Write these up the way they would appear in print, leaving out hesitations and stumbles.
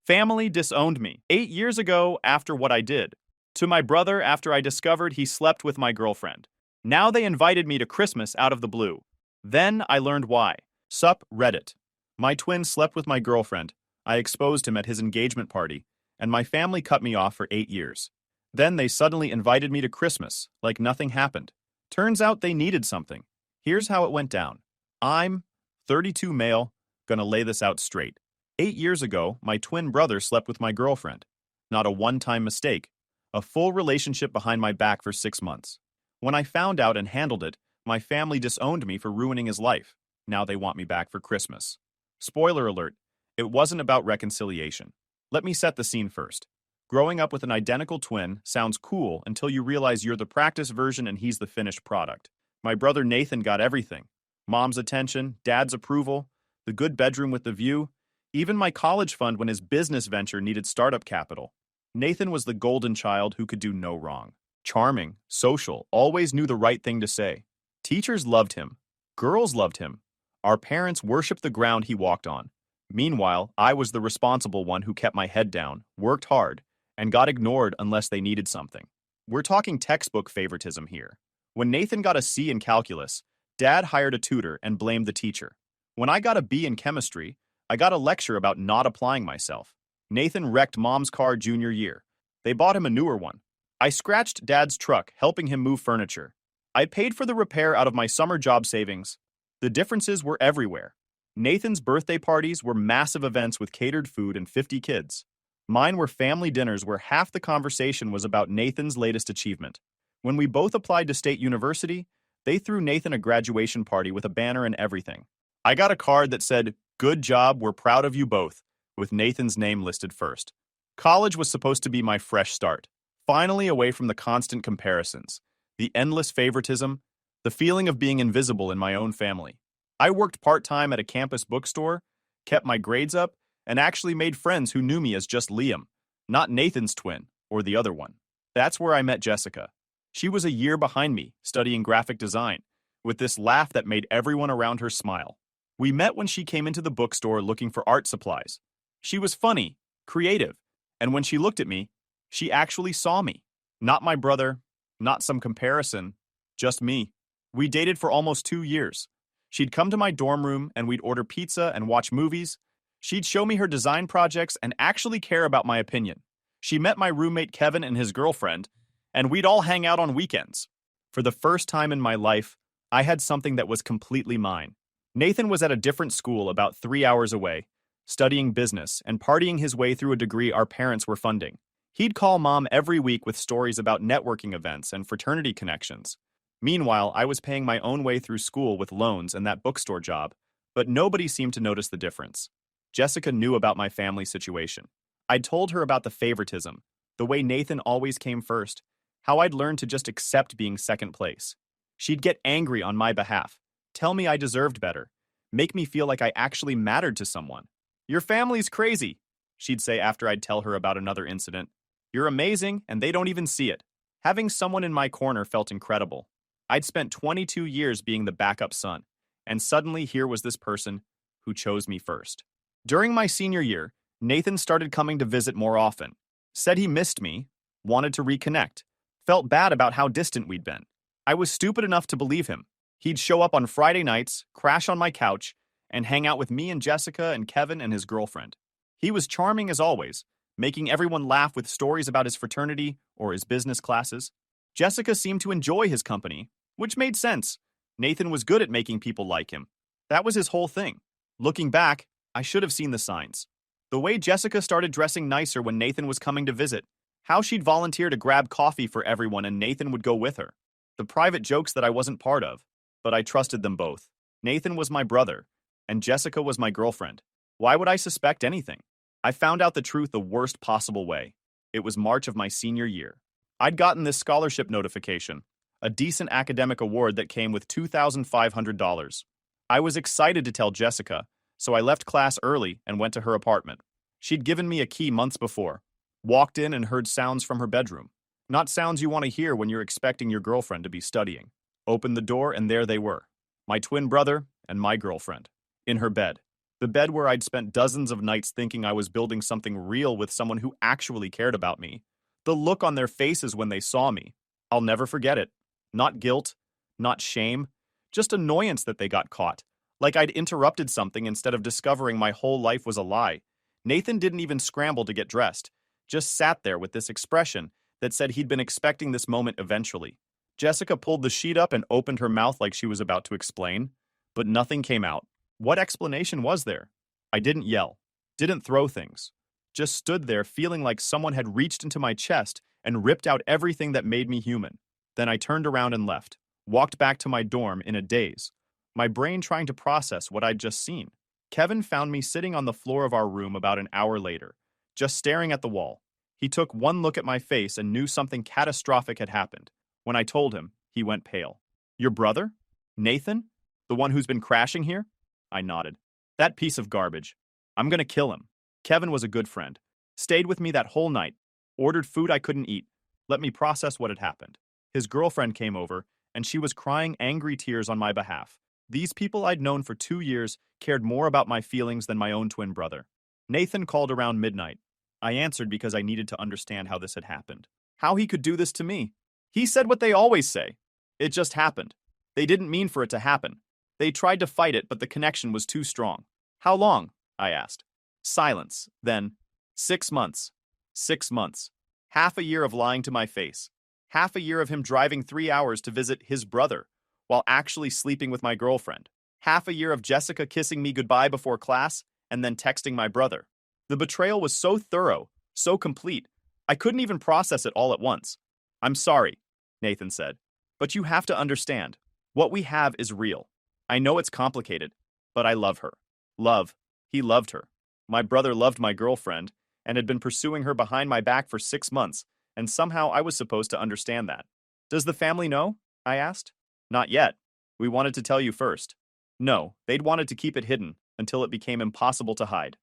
Family disowned me 8 years ago after what I did. To my brother after I discovered he slept with my girlfriend. Now they invited me to Christmas out of the blue. Then I learned why. Sup, Reddit. My twin slept with my girlfriend. I exposed him at his engagement party, and my family cut me off for 8 years. Then they suddenly invited me to Christmas, like nothing happened. Turns out they needed something. Here's how it went down. I'm 32 male, gonna lay this out straight. 8 years ago, my twin brother slept with my girlfriend. Not a one-time mistake. A full relationship behind my back for 6 months. When I found out and handled it, my family disowned me for ruining his life. Now they want me back for Christmas. Spoiler alert, it wasn't about reconciliation. Let me set the scene first. Growing up with an identical twin sounds cool until you realize you're the practice version and he's the finished product. My brother Nathan got everything. Mom's attention, dad's approval, the good bedroom with the view, even my college fund when his business venture needed startup capital. Nathan was the golden child who could do no wrong. Charming, social, always knew the right thing to say. Teachers loved him. Girls loved him. Our parents worshipped the ground he walked on. Meanwhile, I was the responsible one who kept my head down, worked hard, and got ignored unless they needed something. We're talking textbook favoritism here. When Nathan got a C in calculus, Dad hired a tutor and blamed the teacher. When I got a B in chemistry, I got a lecture about not applying myself. Nathan wrecked Mom's car junior year. They bought him a newer one. I scratched Dad's truck, helping him move furniture. I paid for the repair out of my summer job savings. The differences were everywhere. Nathan's birthday parties were massive events with catered food and 50 kids. Mine were family dinners where half the conversation was about Nathan's latest achievement. When we both applied to State University, they threw Nathan a graduation party with a banner and everything. I got a card that said, "Good job, we're proud of you both," with Nathan's name listed first. College was supposed to be my fresh start. Finally away from the constant comparisons, the endless favoritism, the feeling of being invisible in my own family. I worked part-time at a campus bookstore, kept my grades up, and actually made friends who knew me as just Liam, not Nathan's twin, or the other one. That's where I met Jessica. She was a year behind me, studying graphic design, with this laugh that made everyone around her smile. We met when she came into the bookstore looking for art supplies. She was funny, creative, and when she looked at me, she actually saw me. Not my brother, not some comparison, just me. We dated for almost 2 years. She'd come to my dorm room and we'd order pizza and watch movies. She'd show me her design projects and actually care about my opinion. She met my roommate Kevin and his girlfriend, and we'd all hang out on weekends. For the first time in my life, I had something that was completely mine. Nathan was at a different school about 3 hours away, studying business and partying his way through a degree our parents were funding. He'd call Mom every week with stories about networking events and fraternity connections. Meanwhile, I was paying my own way through school with loans and that bookstore job, but nobody seemed to notice the difference. Jessica knew about my family situation. I'd told her about the favoritism, the way Nathan always came first, how I'd learned to just accept being second place. She'd get angry on my behalf, tell me I deserved better, make me feel like I actually mattered to someone. "Your family's crazy," she'd say after I'd tell her about another incident. "You're amazing, and they don't even see it." Having someone in my corner felt incredible. I'd spent 22 years being the backup son, and suddenly here was this person who chose me first. During my senior year, Nathan started coming to visit more often. Said he missed me, wanted to reconnect, felt bad about how distant we'd been. I was stupid enough to believe him. He'd show up on Friday nights, crash on my couch, and hang out with me and Jessica and Kevin and his girlfriend. He was charming as always, making everyone laugh with stories about his fraternity or his business classes. Jessica seemed to enjoy his company, which made sense. Nathan was good at making people like him. That was his whole thing. Looking back, I should have seen the signs. The way Jessica started dressing nicer when Nathan was coming to visit. How she'd volunteer to grab coffee for everyone and Nathan would go with her. The private jokes that I wasn't part of, but I trusted them both. Nathan was my brother, and Jessica was my girlfriend. Why would I suspect anything? I found out the truth the worst possible way. It was March of my senior year. I'd gotten this scholarship notification, a decent academic award that came with $2,500. I was excited to tell Jessica, so I left class early and went to her apartment. She'd given me a key months before. Walked in and heard sounds from her bedroom. Not sounds you want to hear when you're expecting your girlfriend to be studying. Opened the door and there they were. My twin brother and my girlfriend. In her bed. The bed where I'd spent dozens of nights thinking I was building something real with someone who actually cared about me. The look on their faces when they saw me. I'll never forget it. Not guilt, not shame, just annoyance that they got caught. Like I'd interrupted something instead of discovering my whole life was a lie. Nathan didn't even scramble to get dressed, just sat there with this expression that said he'd been expecting this moment eventually. Jessica pulled the sheet up and opened her mouth like she was about to explain, but nothing came out. What explanation was there? I didn't yell, didn't throw things, just stood there feeling like someone had reached into my chest and ripped out everything that made me human. Then I turned around and left, walked back to my dorm in a daze, my brain trying to process what I'd just seen. Kevin found me sitting on the floor of our room about an hour later, just staring at the wall. He took one look at my face and knew something catastrophic had happened. When I told him, he went pale. Your brother? Nathan? The one who's been crashing here? I nodded. That piece of garbage. I'm gonna kill him. Kevin was a good friend. Stayed with me that whole night. Ordered food I couldn't eat. Let me process what had happened. His girlfriend came over, and she was crying angry tears on my behalf. These people I'd known for 2 years cared more about my feelings than my own twin brother. Nathan called around midnight. I answered because I needed to understand how this had happened. How he could do this to me. He said what they always say. It just happened. They didn't mean for it to happen. They tried to fight it, but the connection was too strong. How long? I asked. Silence. Then, 6 months. 6 months. Half a year of lying to my face. Half a year of him driving 3 hours to visit his brother, while actually sleeping with my girlfriend. Half a year of Jessica kissing me goodbye before class, and then texting my brother. The betrayal was so thorough, so complete, I couldn't even process it all at once. I'm sorry, Nathan said, but you have to understand. What we have is real. I know it's complicated, but I love her. Love. He loved her. My brother loved my girlfriend and had been pursuing her behind my back for 6 months, and somehow I was supposed to understand that. Does the family know? I asked. Not yet. We wanted to tell you first. No, they'd wanted to keep it hidden until it became impossible to hide.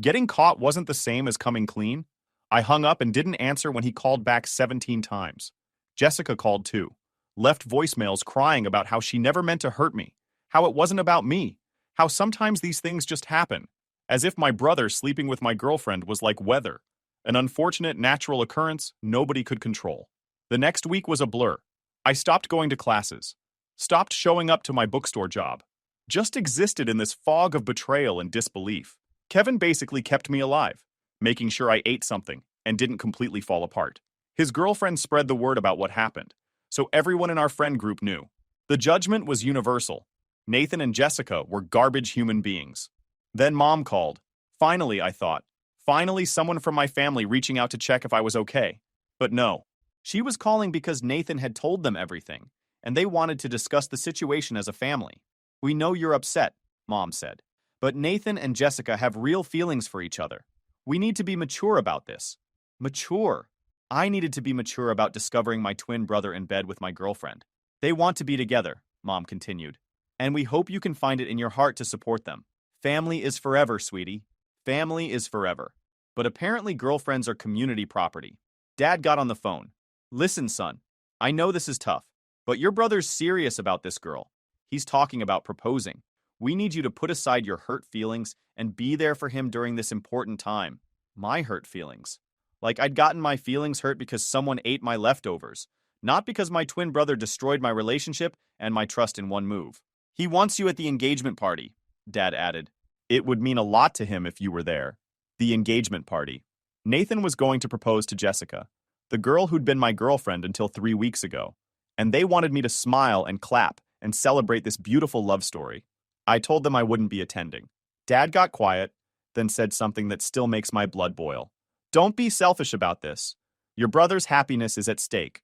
Getting caught wasn't the same as coming clean. I hung up and didn't answer when he called back 17 times. Jessica called too. Left voicemails crying about how she never meant to hurt me, how it wasn't about me, how sometimes these things just happen, as if my brother sleeping with my girlfriend was like weather, an unfortunate natural occurrence nobody could control. The next week was a blur. I stopped going to classes, stopped showing up to my bookstore job, just existed in this fog of betrayal and disbelief. Kevin basically kept me alive, making sure I ate something and didn't completely fall apart. His girlfriend spread the word about what happened, so everyone in our friend group knew. The judgment was universal. Nathan and Jessica were garbage human beings. Then Mom called. Finally, I thought. Finally, someone from my family reaching out to check if I was okay. But no. She was calling because Nathan had told them everything, and they wanted to discuss the situation as a family. We know you're upset, Mom said. But Nathan and Jessica have real feelings for each other. We need to be mature about this. Mature. I needed to be mature about discovering my twin brother in bed with my girlfriend. They want to be together, Mom continued. And we hope you can find it in your heart to support them. Family is forever, sweetie. Family is forever. But apparently girlfriends are community property. Dad got on the phone. Listen, son, I know this is tough, but your brother's serious about this girl. He's talking about proposing. We need you to put aside your hurt feelings and be there for him during this important time. My hurt feelings. Like I'd gotten my feelings hurt because someone ate my leftovers, not because my twin brother destroyed my relationship and my trust in one move. He wants you at the engagement party, Dad added. It would mean a lot to him if you were there. The engagement party. Nathan was going to propose to Jessica, the girl who'd been my girlfriend until 3 weeks ago, and they wanted me to smile and clap and celebrate this beautiful love story. I told them I wouldn't be attending. Dad got quiet, then said something that still makes my blood boil. Don't be selfish about this. Your brother's happiness is at stake.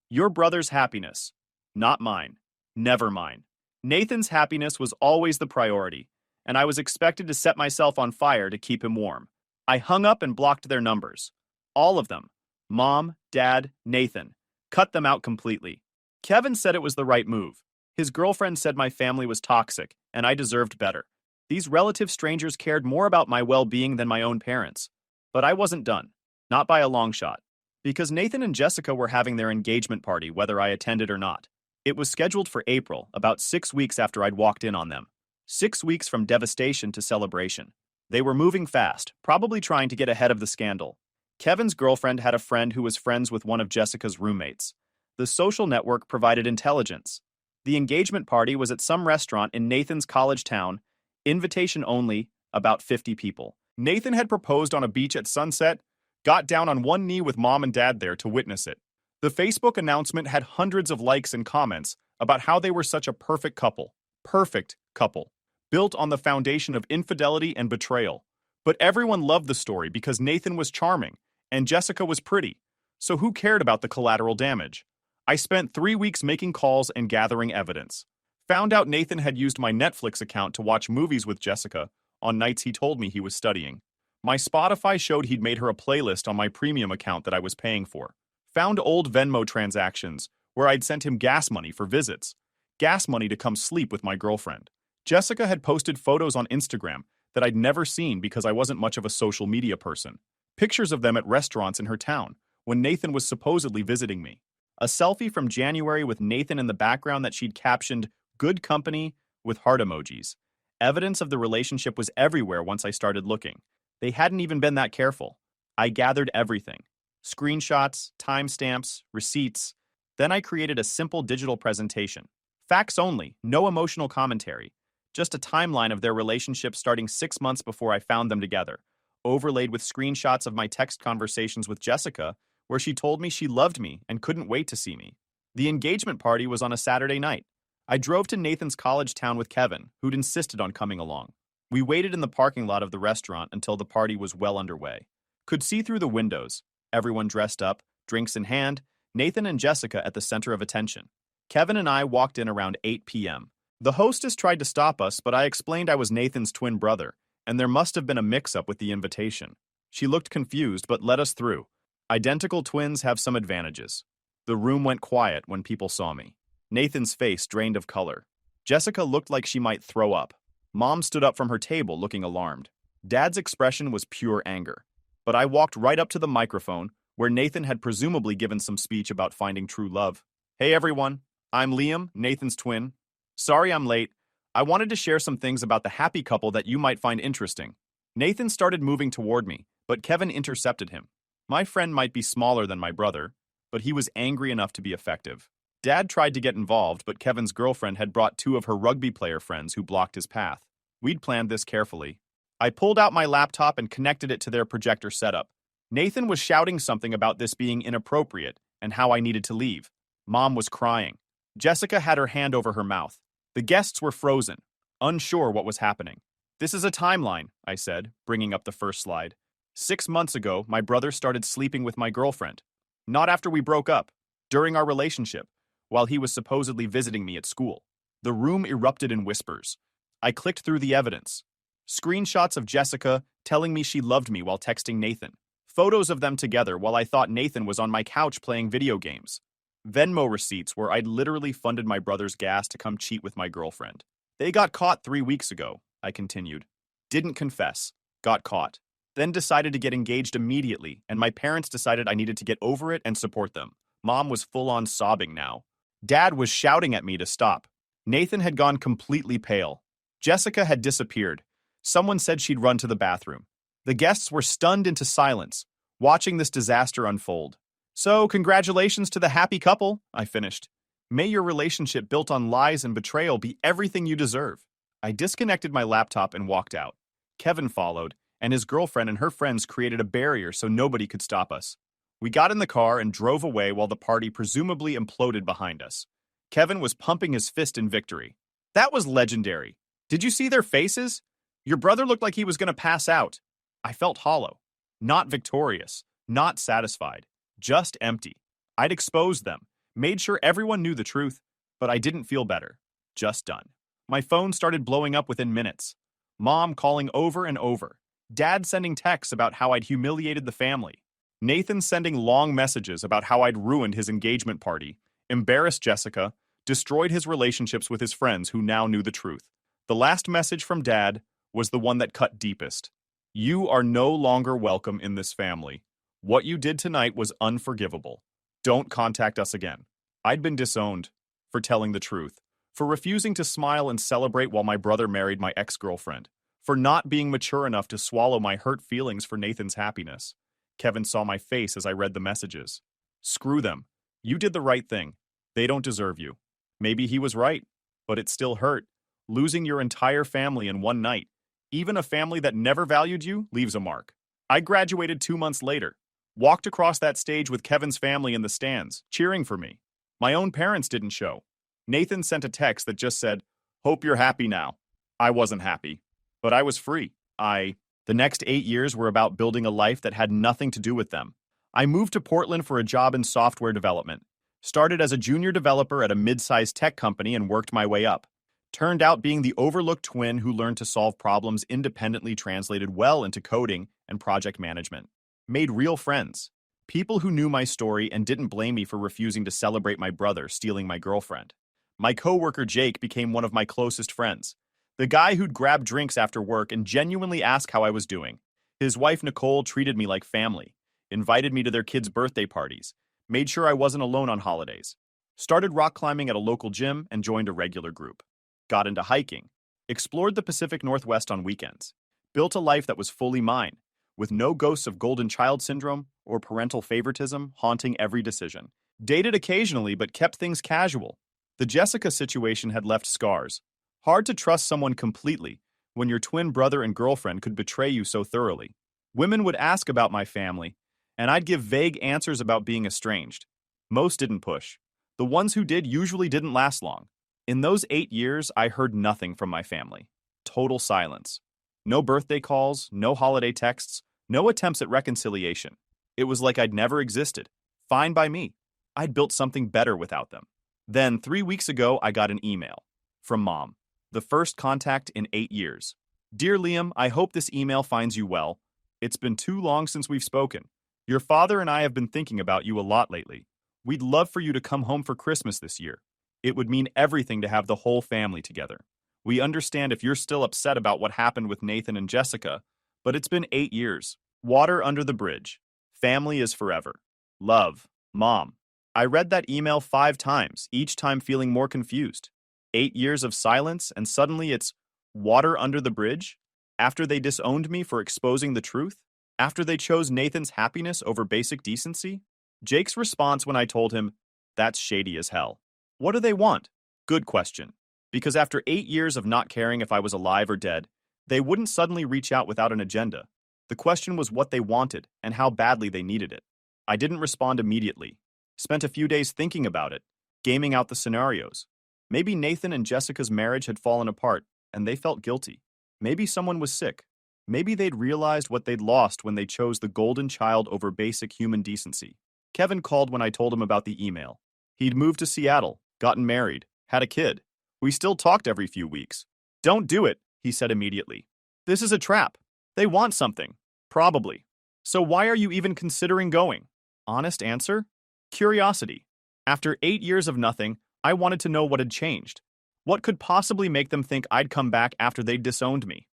Your brother's happiness, not mine. Never mine. Nathan's happiness was always the priority, and I was expected to set myself on fire to keep him warm. I hung up and blocked their numbers. All of them. Mom, Dad, Nathan. Cut them out completely. Kevin said it was the right move. His girlfriend said my family was toxic, and I deserved better. These relative strangers cared more about my well-being than my own parents. But I wasn't done. Not by a long shot. Because Nathan and Jessica were having their engagement party whether I attended or not. It was scheduled for April, about 6 weeks after I'd walked in on them. 6 weeks from devastation to celebration. They were moving fast, probably trying to get ahead of the scandal. Kevin's girlfriend had a friend who was friends with one of Jessica's roommates. The social network provided intelligence. The engagement party was at some restaurant in Nathan's college town, invitation only, about 50 people. Nathan had proposed on a beach at sunset, got down on one knee with mom and dad there to witness it. The Facebook announcement had hundreds of likes and comments about how they were such a perfect couple. Perfect couple. Built on the foundation of infidelity and betrayal. But everyone loved the story because Nathan was charming and Jessica was pretty. So who cared about the collateral damage? I spent 3 weeks making calls and gathering evidence. Found out Nathan had used my Netflix account to watch movies with Jessica on nights he told me he was studying. My Spotify showed he'd made her a playlist on my premium account that I was paying for. Found old Venmo transactions where I'd sent him gas money for visits. Gas money to come sleep with my girlfriend. Jessica had posted photos on Instagram that I'd never seen because I wasn't much of a social media person. Pictures of them at restaurants in her town when Nathan was supposedly visiting me. A selfie from January with Nathan in the background that she'd captioned, "Good company," with heart emojis. Evidence of the relationship was everywhere once I started looking. They hadn't even been that careful. I gathered everything. Screenshots, timestamps, receipts. Then I created a simple digital presentation. Facts only, no emotional commentary. Just a timeline of their relationship starting 6 months before I found them together, overlaid with screenshots of my text conversations with Jessica, where she told me she loved me and couldn't wait to see me. The engagement party was on a Saturday night. I drove to Nathan's college town with Kevin, who'd insisted on coming along. We waited in the parking lot of the restaurant until the party was well underway. Could see through the windows, everyone dressed up, drinks in hand, Nathan and Jessica at the center of attention. Kevin and I walked in around 8 p.m. The hostess tried to stop us, but I explained I was Nathan's twin brother, and there must have been a mix-up with the invitation. She looked confused, but let us through. Identical twins have some advantages. The room went quiet when people saw me. Nathan's face drained of color. Jessica looked like she might throw up. Mom stood up from her table looking alarmed. Dad's expression was pure anger. But I walked right up to the microphone, where Nathan had presumably given some speech about finding true love. "Hey everyone, I'm Liam, Nathan's twin. Sorry I'm late. I wanted to share some things about the happy couple that you might find interesting." Nathan started moving toward me, but Kevin intercepted him. My friend might be smaller than my brother, but he was angry enough to be effective. Dad tried to get involved, but Kevin's girlfriend had brought 2 of her rugby player friends who blocked his path. We'd planned this carefully. I pulled out my laptop and connected it to their projector setup. Nathan was shouting something about this being inappropriate and how I needed to leave. Mom was crying. Jessica had her hand over her mouth. The guests were frozen, unsure what was happening. "This is a timeline," I said, bringing up the first slide. 6 months ago, my brother started sleeping with my girlfriend. Not after we broke up, during our relationship, while he was supposedly visiting me at school. The room erupted in whispers. I clicked through the evidence. Screenshots of Jessica telling me she loved me while texting Nathan. Photos of them together while I thought Nathan was on my couch playing video games. Venmo receipts where I'd literally funded my brother's gas to come cheat with my girlfriend. "They got caught 3 weeks ago," I continued. "Didn't confess. Got caught. Then decided to get engaged immediately, and my parents decided I needed to get over it and support them." Mom was full-on sobbing now. Dad was shouting at me to stop. Nathan had gone completely pale. Jessica had disappeared. Someone said she'd run to the bathroom. The guests were stunned into silence, watching this disaster unfold. "So, congratulations to the happy couple," I finished. "May your relationship built on lies and betrayal be everything you deserve." I disconnected my laptop and walked out. Kevin followed, and his girlfriend and her friends created a barrier so nobody could stop us. We got in the car and drove away while the party presumably imploded behind us. Kevin was pumping his fist in victory. "That was legendary. Did you see their faces? Your brother looked like he was going to pass out." I felt hollow. Not victorious. Not satisfied. Just empty. I'd exposed them. Made sure everyone knew the truth. But I didn't feel better. Just done. My phone started blowing up within minutes. Mom calling over and over. Dad sending texts about how I'd humiliated the family. Nathan sending long messages about how I'd ruined his engagement party, embarrassed Jessica, destroyed his relationships with his friends who now knew the truth. The last message from Dad was the one that cut deepest. "You are no longer welcome in this family. What you did tonight was unforgivable. Don't contact us again." I'd been disowned for telling the truth, for refusing to smile and celebrate while my brother married my ex-girlfriend, for not being mature enough to swallow my hurt feelings for Nathan's happiness. Kevin saw my face as I read the messages. Screw them. You did the right thing. They don't deserve you. Maybe he was right, but it still hurt. Losing your entire family in one night, even a family that never valued you, leaves a mark. I graduated 2 months later, walked across that stage with Kevin's family in the stands, cheering for me. My own parents didn't show. Nathan sent a text that just said, "Hope you're happy now." I wasn't happy, but I was free. The next 8 years were about building a life that had nothing to do with them. I moved to Portland for a job in software development. Started as a junior developer at a mid-sized tech company and worked my way up. Turned out being the overlooked twin who learned to solve problems independently translated well into coding and project management. Made real friends. People who knew my story and didn't blame me for refusing to celebrate my brother stealing my girlfriend. My coworker Jake became one of my closest friends. The guy who'd grab drinks after work and genuinely ask how I was doing. His wife Nicole treated me like family, invited me to their kids' birthday parties, made sure I wasn't alone on holidays. Started rock climbing at a local gym and joined a regular group. Got into hiking. Explored the Pacific Northwest on weekends. Built a life that was fully mine, with no ghosts of golden child syndrome or parental favoritism haunting every decision. Dated occasionally but kept things casual. The Jessica situation had left scars. Hard to trust someone completely when your twin brother and girlfriend could betray you so thoroughly. Women would ask about my family, and I'd give vague answers about being estranged. Most didn't push. The ones who did usually didn't last long. In those 8 years, I heard nothing from my family. Total silence. No birthday calls, no holiday texts, no attempts at reconciliation. It was like I'd never existed. Fine by me. I'd built something better without them. Then, 3 weeks ago, I got an email. From Mom. The first contact in 8 years. Dear Liam, I hope this email finds you well. It's been too long since we've spoken. Your father and I have been thinking about you a lot lately. We'd love for you to come home for Christmas this year. It would mean everything to have the whole family together. We understand if you're still upset about what happened with Nathan and Jessica, but it's been 8 years. Water under the bridge. Family is forever. Love, Mom. I read that email 5 times, each time feeling more confused. 8 years of silence, and suddenly it's water under the bridge? After they disowned me for exposing the truth? After they chose Nathan's happiness over basic decency? Jake's response when I told him, that's shady as hell. What do they want? Good question. Because after 8 years of not caring if I was alive or dead, they wouldn't suddenly reach out without an agenda. The question was what they wanted and how badly they needed it. I didn't respond immediately. Spent a few days thinking about it, gaming out the scenarios. Maybe Nathan and Jessica's marriage had fallen apart, and they felt guilty. Maybe someone was sick. Maybe they'd realized what they'd lost when they chose the golden child over basic human decency. Kevin called when I told him about the email. He'd moved to Seattle, gotten married, had a kid. We still talked every few weeks. Don't do it, he said immediately. This is a trap. They want something. Probably. So why are you even considering going? Honest answer? Curiosity. After 8 years of nothing, I wanted to know what had changed. What could possibly make them think I'd come back after they'd disowned me?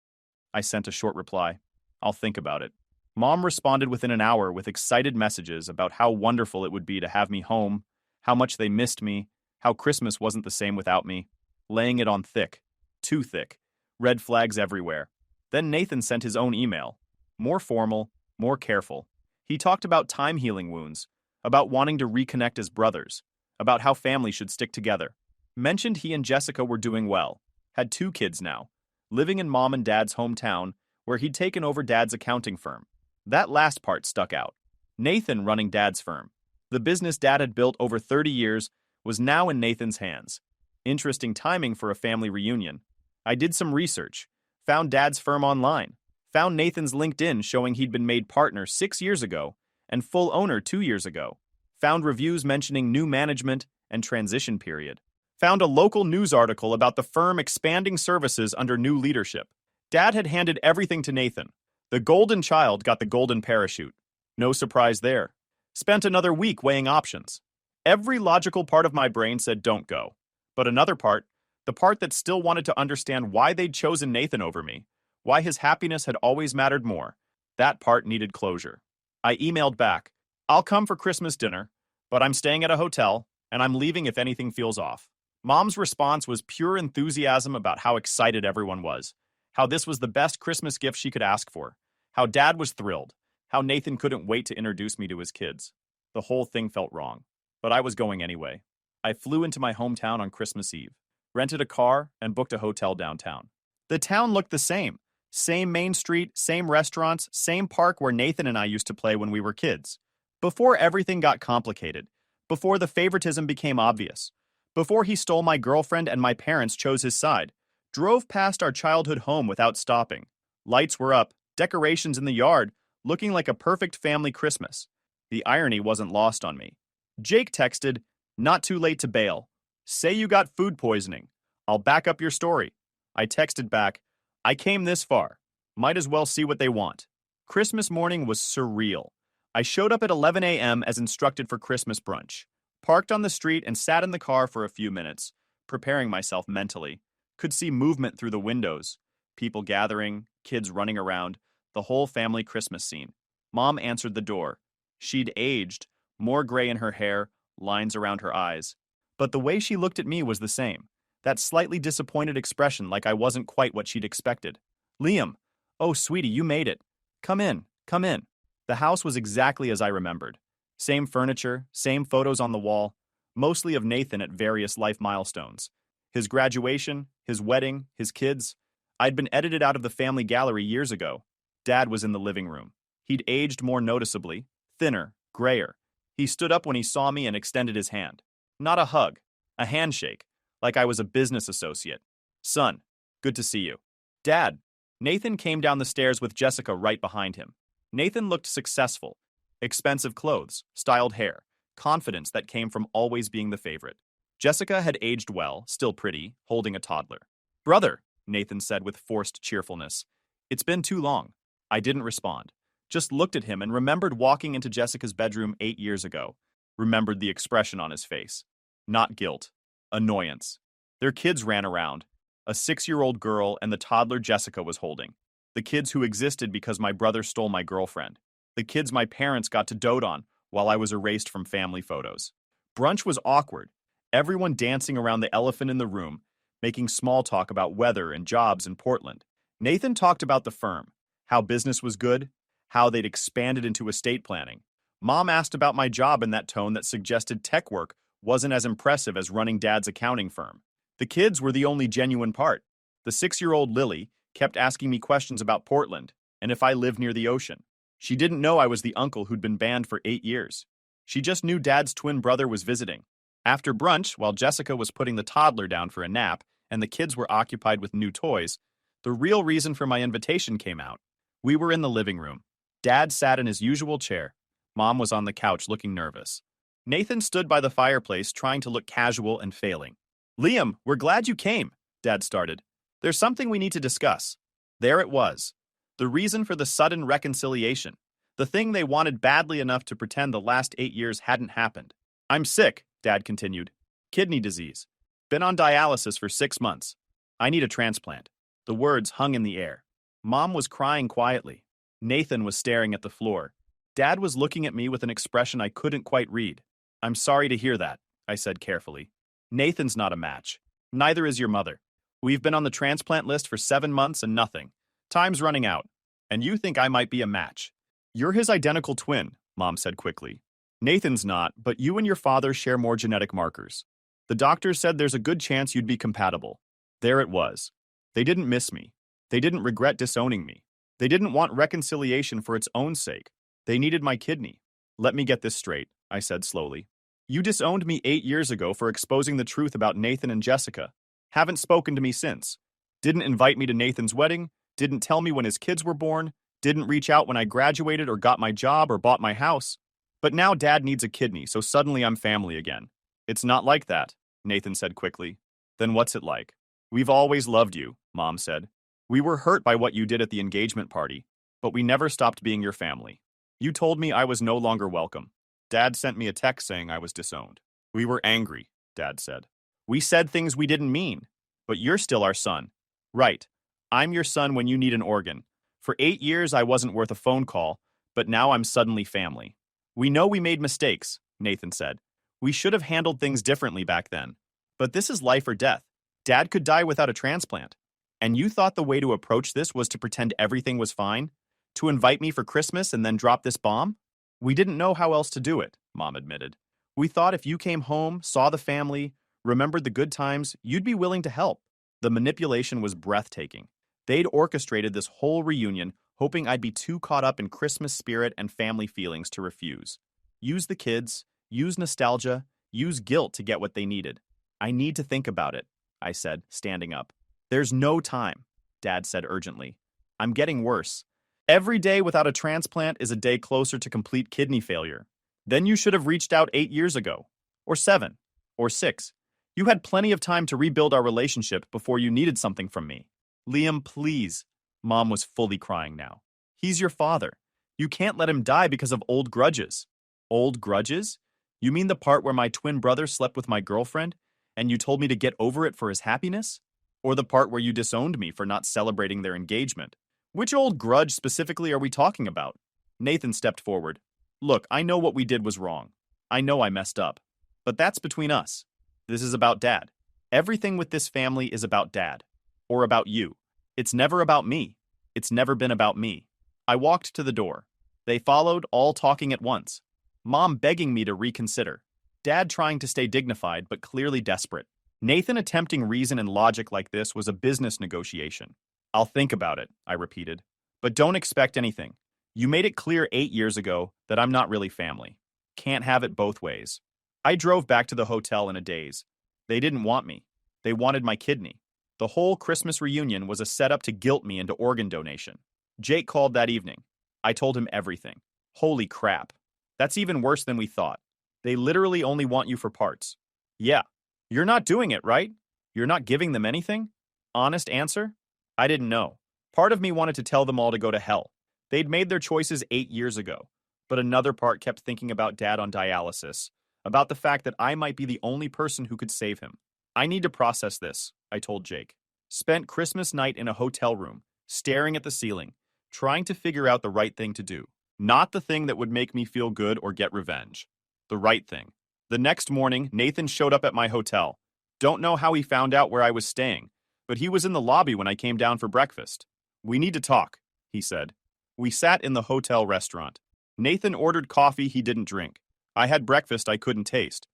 I sent a short reply. I'll think about it. Mom responded within an hour with excited messages about how wonderful it would be to have me home, how much they missed me, how Christmas wasn't the same without me, laying it on thick. Too thick. Red flags everywhere. Then Nathan sent his own email. More formal, more careful. He talked about time healing wounds, about wanting to reconnect as brothers, about how family should stick together. Mentioned he and Jessica were doing well, had 2 kids now, living in Mom and Dad's hometown, where he'd taken over Dad's accounting firm. That last part stuck out. Nathan running Dad's firm. The business Dad had built over 30 years was now in Nathan's hands. Interesting timing for a family reunion. I did some research, found Dad's firm online, found Nathan's LinkedIn showing he'd been made partner 6 years ago and full owner 2 years ago. Found reviews mentioning new management and transition period. Found a local news article about the firm expanding services under new leadership. Dad had handed everything to Nathan. The golden child got the golden parachute. No surprise there. Spent another week weighing options. Every logical part of my brain said don't go. But another part, the part that still wanted to understand why they'd chosen Nathan over me, why his happiness had always mattered more, that part needed closure. I emailed back, I'll come for Christmas dinner, but I'm staying at a hotel, and I'm leaving if anything feels off. Mom's response was pure enthusiasm about how excited everyone was, how this was the best Christmas gift she could ask for, how Dad was thrilled, how Nathan couldn't wait to introduce me to his kids. The whole thing felt wrong, but I was going anyway. I flew into my hometown on Christmas Eve, rented a car, and booked a hotel downtown. The town looked the same. Same main street, same restaurants, same park where Nathan and I used to play when we were kids. Before everything got complicated, before the favoritism became obvious, before he stole my girlfriend and my parents chose his side, drove past our childhood home without stopping. Lights were up, decorations in the yard, looking like a perfect family Christmas. The irony wasn't lost on me. Jake texted, "Not too late to bail. Say you got food poisoning. I'll back up your story." I texted back, "I came this far. Might as well see what they want." Christmas morning was surreal. I showed up at 11 a.m. as instructed for Christmas brunch, parked on the street and sat in the car for a few minutes, preparing myself mentally. Could see movement through the windows, people gathering, kids running around, the whole family Christmas scene. Mom answered the door. She'd aged, more gray in her hair, lines around her eyes. But the way she looked at me was the same. That slightly disappointed expression like I wasn't quite what she'd expected. "Liam, oh sweetie, you made it. Come in, come in." The house was exactly as I remembered. Same furniture, same photos on the wall, mostly of Nathan at various life milestones. His graduation, his wedding, his kids. I'd been edited out of the family gallery years ago. Dad was in the living room. He'd aged more noticeably, thinner, grayer. He stood up when he saw me and extended his hand. Not a hug, a handshake, like I was a business associate. "Son, good to see you." "Dad." Nathan came down the stairs with Jessica right behind him. Nathan looked successful. Expensive clothes, styled hair, confidence that came from always being the favorite. Jessica had aged well, still pretty, holding a toddler. "Brother," Nathan said with forced cheerfulness. "It's been too long." I didn't respond. Just looked at him and remembered walking into Jessica's bedroom 8 years ago. Remembered the expression on his face. Not guilt. Annoyance. Their kids ran around. A 6-year-old girl and the toddler Jessica was holding. The kids who existed because my brother stole my girlfriend. The kids my parents got to dote on while I was erased from family photos. Brunch was awkward. Everyone dancing around the elephant in the room, making small talk about weather and jobs in Portland. Nathan talked about the firm, how business was good, how they'd expanded into estate planning. Mom asked about my job in that tone that suggested tech work wasn't as impressive as running Dad's accounting firm. The kids were the only genuine part. The 6-year-old Lily kept asking me questions about Portland and if I lived near the ocean. She didn't know I was the uncle who'd been banned for 8 years. She just knew Dad's twin brother was visiting. After brunch, while Jessica was putting the toddler down for a nap and the kids were occupied with new toys, the real reason for my invitation came out. We were in the living room. Dad sat in his usual chair. Mom was on the couch looking nervous. Nathan stood by the fireplace trying to look casual and failing. "Liam, we're glad you came," Dad started. "There's something we need to discuss." There it was. The reason for the sudden reconciliation. The thing they wanted badly enough to pretend the last 8 years hadn't happened. "I'm sick," Dad continued. "Kidney disease. Been on dialysis for 6 months. I need a transplant." The words hung in the air. Mom was crying quietly. Nathan was staring at the floor. Dad was looking at me with an expression I couldn't quite read. "I'm sorry to hear that," I said carefully. "Nathan's not a match. Neither is your mother. We've been on the transplant list for 7 months and nothing. Time's running out. And you think I might be a match. You're his identical twin," Mom said quickly. "Nathan's not, but you and your father share more genetic markers. The doctors said there's a good chance you'd be compatible." There it was. They didn't miss me. They didn't regret disowning me. They didn't want reconciliation for its own sake. They needed my kidney. "Let me get this straight," I said slowly. "You disowned me 8 years ago for exposing the truth about Nathan and Jessica. Haven't spoken to me since. Didn't invite me to Nathan's wedding. Didn't tell me when his kids were born. Didn't reach out when I graduated or got my job or bought my house. But now Dad needs a kidney, so suddenly I'm family again." "It's not like that," Nathan said quickly. "Then what's it like?" "We've always loved you," Mom said. "We were hurt by what you did at the engagement party, but we never stopped being your family. You told me I was no longer welcome. Dad sent me a text saying I was disowned. We were angry," Dad said. "We said things we didn't mean, but you're still our son." "Right. I'm your son when you need an organ. For 8 years I wasn't worth a phone call, but now I'm suddenly family." "We know we made mistakes," Nathan said. "We should have handled things differently back then. But this is life or death. Dad could die without a transplant. And you thought the way to approach this was to pretend everything was fine? To invite me for Christmas and then drop this bomb? We didn't know how else to do it, Mom admitted. We thought if you came home, saw the family, remembered the good times, you'd be willing to help. The manipulation was breathtaking. They'd orchestrated this whole reunion, hoping I'd be too caught up in Christmas spirit and family feelings to refuse. Use the kids, use nostalgia, use guilt to get what they needed. I need to think about it, I said, standing up. There's no time, Dad said urgently. I'm getting worse. Every day without a transplant is a day closer to complete kidney failure. Then you should have reached out 8 years ago. Or 7. Or 6. You had plenty of time to rebuild our relationship before you needed something from me. Liam, please. Mom was fully crying now. He's your father. You can't let him die because of old grudges. Old grudges? You mean the part where my twin brother slept with my girlfriend, and you told me to get over it for his happiness? Or the part where you disowned me for not celebrating their engagement? Which old grudge specifically are we talking about? Nathan stepped forward. Look, I know what we did was wrong. I know I messed up. But that's between us. This is about Dad. Everything with this family is about Dad. Or about you. It's never about me. It's never been about me. I walked to the door. They followed, all talking at once. Mom begging me to reconsider. Dad trying to stay dignified, but clearly desperate. Nathan attempting reason and logic like this was a business negotiation. I'll think about it, I repeated. But don't expect anything. You made it clear 8 years ago that I'm not really family. Can't have it both ways. I drove back to the hotel in a daze. They didn't want me. They wanted my kidney. The whole Christmas reunion was a setup to guilt me into organ donation. Jake called that evening. I told him everything. Holy crap. That's even worse than we thought. They literally only want you for parts. Yeah. You're not doing it, right? You're not giving them anything? Honest answer? I didn't know. Part of me wanted to tell them all to go to hell. They'd made their choices 8 years ago. But another part kept thinking about Dad on dialysis, about the fact that I might be the only person who could save him. I need to process this, I told Jake. Spent Christmas night in a hotel room, staring at the ceiling, trying to figure out the right thing to do. Not the thing that would make me feel good or get revenge. The right thing. The next morning, Nathan showed up at my hotel. Don't know how he found out where I was staying, but he was in the lobby when I came down for breakfast. We need to talk, he said. We sat in the hotel restaurant. Nathan ordered coffee he didn't drink. I had breakfast I couldn't taste.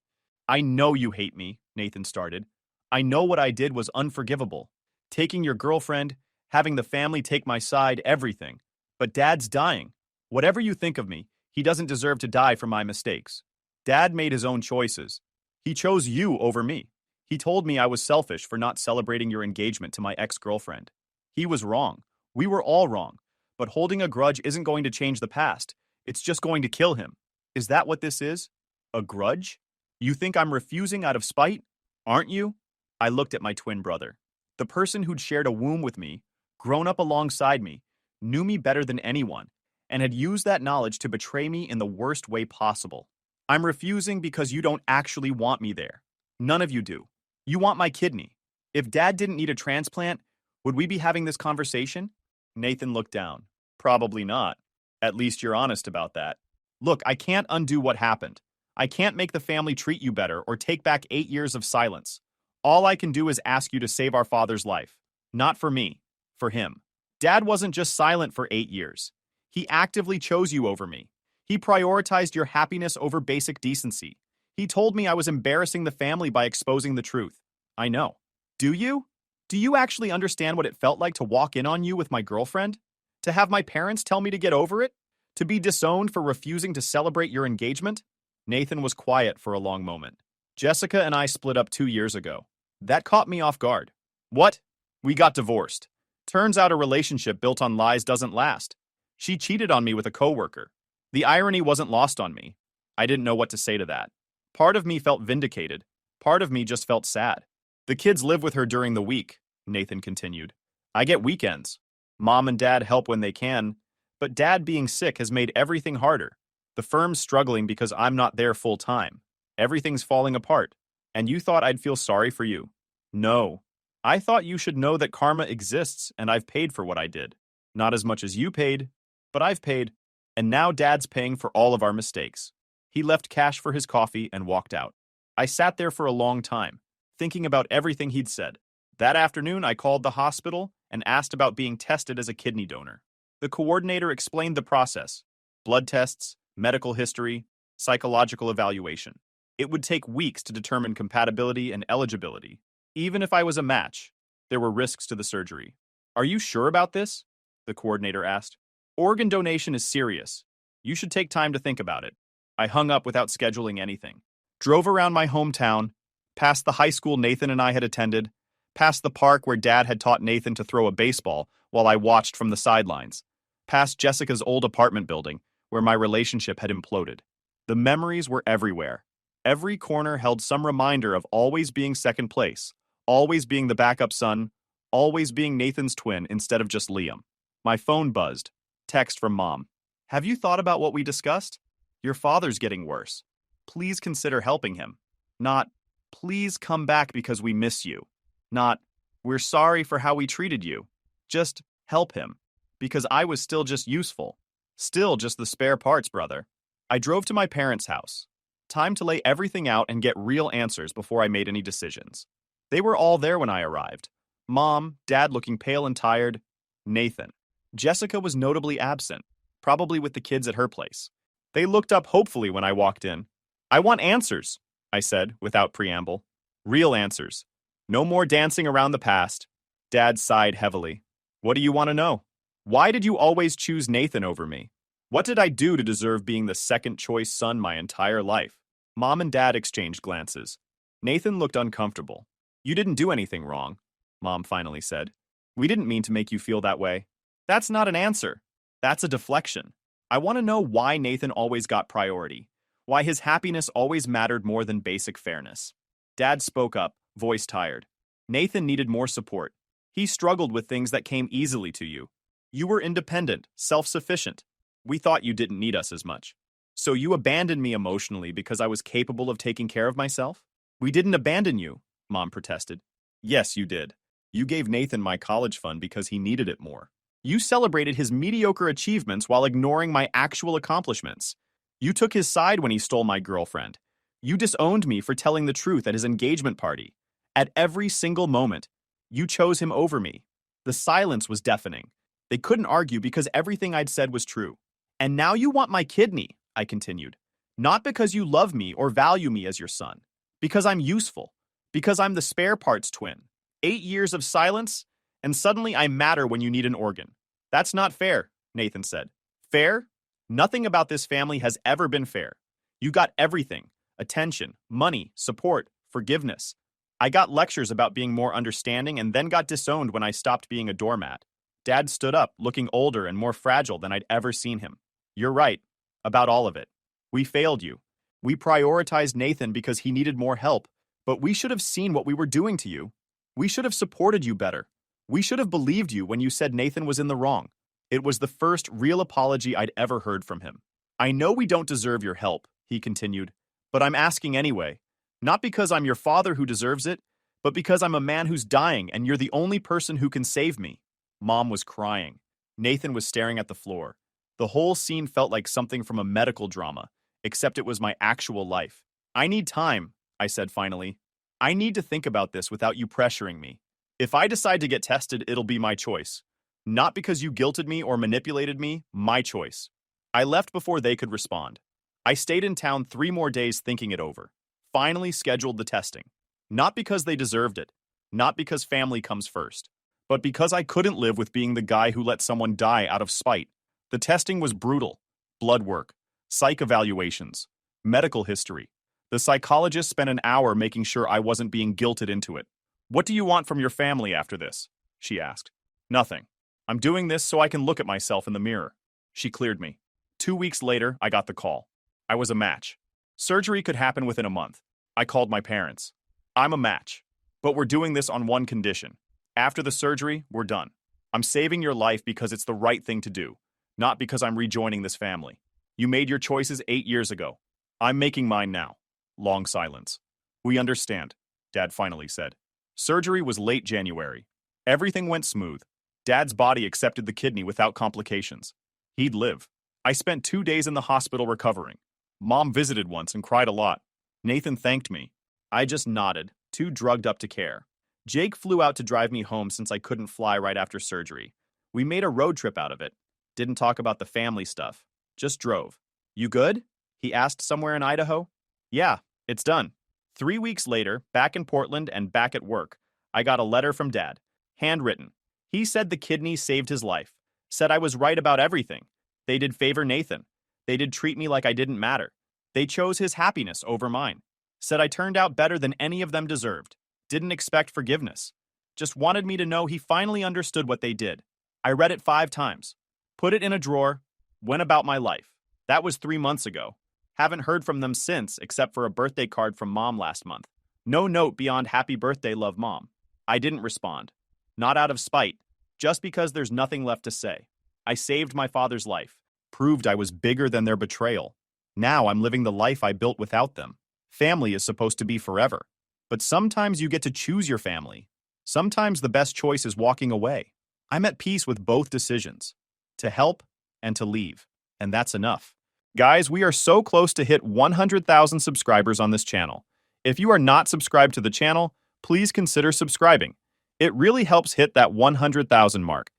I know you hate me, Nathan started. I know what I did was unforgivable. Taking your girlfriend, having the family take my side, everything. But Dad's dying. Whatever you think of me, he doesn't deserve to die for my mistakes. Dad made his own choices. He chose you over me. He told me I was selfish for not celebrating your engagement to my ex-girlfriend. He was wrong. We were all wrong. But holding a grudge isn't going to change the past. It's just going to kill him. Is that what this is? A grudge? You think I'm refusing out of spite? Aren't you? I looked at my twin brother. The person who'd shared a womb with me, grown up alongside me, knew me better than anyone, and had used that knowledge to betray me in the worst way possible. I'm refusing because you don't actually want me there. None of you do. You want my kidney. If Dad didn't need a transplant, would we be having this conversation? Nathan looked down. Probably not. At least you're honest about that. Look, I can't undo what happened. I can't make the family treat you better or take back 8 years of silence. All I can do is ask you to save our father's life. Not for me. For him. Dad wasn't just silent for 8 years. He actively chose you over me. He prioritized your happiness over basic decency. He told me I was embarrassing the family by exposing the truth. I know. Do you? Do you actually understand what it felt like to walk in on you with my girlfriend? To have my parents tell me to get over it? To be disowned for refusing to celebrate your engagement? Nathan was quiet for a long moment. Jessica and I split up 2 years ago. That caught me off guard. What? We got divorced. Turns out a relationship built on lies doesn't last. She cheated on me with a coworker. The irony wasn't lost on me. I didn't know what to say to that. Part of me felt vindicated. Part of me just felt sad. The kids live with her during the week, Nathan continued. I get weekends. Mom and Dad help when they can, but Dad being sick has made everything harder. The firm's struggling because I'm not there full time. Everything's falling apart. And you thought I'd feel sorry for you? No. I thought you should know that karma exists and I've paid for what I did. Not as much as you paid, but I've paid. And now Dad's paying for all of our mistakes. He left cash for his coffee and walked out. I sat there for a long time, thinking about everything he'd said. That afternoon, I called the hospital and asked about being tested as a kidney donor. The coordinator explained the process: blood tests, medical history, psychological evaluation. It would take weeks to determine compatibility and eligibility. Even if I was a match, there were risks to the surgery. Are you sure about this? The coordinator asked. Organ donation is serious. You should take time to think about it. I hung up without scheduling anything. Drove around my hometown, past the high school Nathan and I had attended, past the park where Dad had taught Nathan to throw a baseball while I watched from the sidelines, past Jessica's old apartment building where my relationship had imploded. The memories were everywhere. Every corner held some reminder of always being second place, always being the backup son, always being Nathan's twin instead of just Liam. My phone buzzed. Text from Mom. Have you thought about what we discussed? Your father's getting worse. Please consider helping him. Not, please come back because we miss you. Not, we're sorry for how we treated you. Just help him. Because I was still just useful. Still just the spare parts, brother. I drove to my parents' house. Time to lay everything out and get real answers before I made any decisions. They were all there when I arrived. Mom, Dad looking pale and tired, Nathan. Jessica was notably absent, probably with the kids at her place. They looked up hopefully when I walked in. I want answers, I said without preamble. Real answers. No more dancing around the past. Dad sighed heavily. What do you want to know? Why did you always choose Nathan over me? What did I do to deserve being the second-choice son my entire life? Mom and Dad exchanged glances. Nathan looked uncomfortable. You didn't do anything wrong, Mom finally said. We didn't mean to make you feel that way. That's not an answer. That's a deflection. I want to know why Nathan always got priority. Why his happiness always mattered more than basic fairness. Dad spoke up, voice tired. Nathan needed more support. He struggled with things that came easily to you. You were independent, self-sufficient. We thought you didn't need us as much. So you abandoned me emotionally because I was capable of taking care of myself? We didn't abandon you, Mom protested. Yes, you did. You gave Nathan my college fund because he needed it more. You celebrated his mediocre achievements while ignoring my actual accomplishments. You took his side when he stole my girlfriend. You disowned me for telling the truth at his engagement party. At every single moment, you chose him over me. The silence was deafening. They couldn't argue because everything I'd said was true. And now you want my kidney, I continued. Not because you love me or value me as your son. Because I'm useful. Because I'm the spare parts twin. 8 years of silence, and suddenly I matter when you need an organ. That's not fair, Nathan said. Fair? Nothing about this family has ever been fair. You got everything. Attention, money, support, forgiveness. I got lectures about being more understanding and then got disowned when I stopped being a doormat. Dad stood up, looking older and more fragile than I'd ever seen him. You're right. About all of it. We failed you. We prioritized Nathan because he needed more help, but we should have seen what we were doing to you. We should have supported you better. We should have believed you when you said Nathan was in the wrong. It was the first real apology I'd ever heard from him. I know we don't deserve your help, he continued, but I'm asking anyway. Not because I'm your father who deserves it, but because I'm a man who's dying and you're the only person who can save me. Mom was crying. Nathan was staring at the floor. The whole scene felt like something from a medical drama, except it was my actual life. I need time, I said finally. I need to think about this without you pressuring me. If I decide to get tested, it'll be my choice. Not because you guilted me or manipulated me, my choice. I left before they could respond. I stayed in town 3 more days thinking it over. Finally scheduled the testing. Not because they deserved it. Not because family comes first. But because I couldn't live with being the guy who let someone die out of spite. The testing was brutal. Blood work, psych evaluations, medical history. The psychologist spent an hour making sure I wasn't being guilted into it. What do you want from your family after this? She asked. Nothing. I'm doing this so I can look at myself in the mirror. She cleared me. 2 weeks later, I got the call. I was a match. Surgery could happen within a month. I called my parents. I'm a match. But we're doing this on one condition. After the surgery, we're done. I'm saving your life because it's the right thing to do, not because I'm rejoining this family. You made your choices 8 years ago. I'm making mine now. Long silence. We understand, Dad finally said. Surgery was late January. Everything went smooth. Dad's body accepted the kidney without complications. He'd live. I spent 2 days in the hospital recovering. Mom visited once and cried a lot. Nathan thanked me. I just nodded. too drugged up to care. Jake flew out to drive me home since I couldn't fly right after surgery. We made a road trip out of it. Didn't talk about the family stuff. Just drove. You good? He asked somewhere in Idaho. Yeah, it's done. 3 weeks later, back in Portland and back at work, I got a letter from Dad. Handwritten. He said the kidney saved his life. Said I was right about everything. They did favor Nathan. They did treat me like I didn't matter. They chose his happiness over mine. Said I turned out better than any of them deserved. Didn't expect forgiveness. Just wanted me to know he finally understood what they did. I read it 5 times. Put it in a drawer. Went about my life. That was 3 months ago. Haven't heard from them since except for a birthday card from Mom last month. No note beyond happy birthday, love Mom. I didn't respond. Not out of spite. Just because there's nothing left to say. I saved my father's life. Proved I was bigger than their betrayal. Now I'm living the life I built without them. Family is supposed to be forever. But sometimes you get to choose your family. Sometimes the best choice is walking away. I'm at peace with both decisions. To help and to leave. And that's enough. Guys, we are so close to hit 100,000 subscribers on this channel. If you are not subscribed to the channel, please consider subscribing. It really helps hit that 100,000 mark.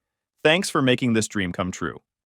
Thanks for making this dream come true.